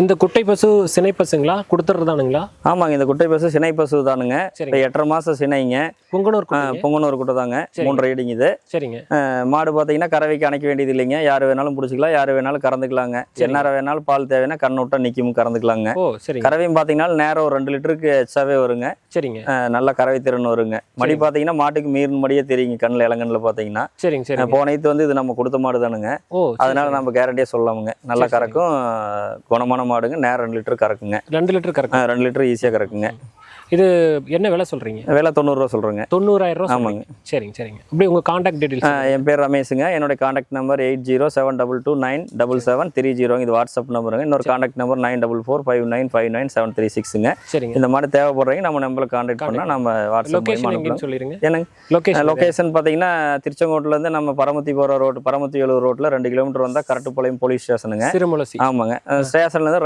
இந்த குட்டை பசு சினை பசுங்களா கொடுத்துறதானுங்களா? ஆமாங்க, இந்த குட்டை பசு சினை பசு தானுங்க. இப்போ 8.5 மாதம் சினைங்க. பொங்கனூர் பொங்கனூர் குட்டை தாங்க. 3 ரீடிங் இது. சரிங்க. மாடு பார்த்தீங்கன்னா கறவைக்கு அணைக்க வேண்டியது இல்லைங்க. யார் வேணாலும் பிடிச்சிக்கலாம், யார் வேணாலும் கறந்துக்கலாங்க. எந்நேரம் வேணாலும் பால் தேவைன்னா கண்ணு விட்டா நிற்கும் கறந்துக்கலாங்க. ஓ சரிங்க. கறவையும் பார்த்தீங்கன்னா நேரம் ஒரு 2 லிட்டருக்கு எச்சாவே வருங்க. சரிங்க. நல்ல கறவை திறன் வருங்க. மடி பார்த்தீங்கன்னா மாட்டுக்கு மீறின மடியே தெரியுங்க கண்ணில் இளங்கண்ணில் பார்த்தீங்கன்னா. சரிங்க சரி. போன இது வந்து இது நம்ம கொடுத்த மாடு தானுங்க. ஓ அதனால நம்ம கேரண்டியாக சொல்லலாமுங்க. நல்லா கறக்கும், குணமான மாடுங்க. நேரம் 2 லிட்டர் கறக்குங்க. 2 லிட்டர் கறக்கும். 2 லிட்டர் ஈஸியாக கறக்குங்க. இது என்ன விலை சொல்றீங்க? விலை 90 ரூபா சொல்கிறேங்க. 90,000 ரூபா. ஆமாங்க. சரிங்க சரிங்க. அப்படியே உங்கள் காண்டாக்ட் டீட்டெயில்ஸ்? என் பேர் ரமேஷுங்க. என்னோட காண்டாக்ட் நம்பர் 8072297730. இது வாட்ஸ்அப் நம்பருங்க. இன்னொரு காண்டாக்ட் நம்பர் 9445959736ங்க. சரிங்க. இந்த மாதிரி தேவைப்படுறீங்க நம்ம நம்பருக்கு காண்டாக்ட் பண்ணால் நம்ம வாட்ஸ்அப் லொகேஷன் எங்கன்னு சொல்லிருங்க. என்னங்க லொகேஷன் பார்த்தீங்கன்னா திருச்செங்கோட்டிலேருந்து நம்ம பரமத்தி போகிற ரோடு, பரமத்தி வேலூர் ரோட்டில் 2 கிலோமீட்டர் வந்தால் கரட்டுப்பாளையம் போலீஸ் ஸ்டேஷனுங்க. சிறுமுலசி. ஆமாங்க. ஸ்டேஷன்லேருந்து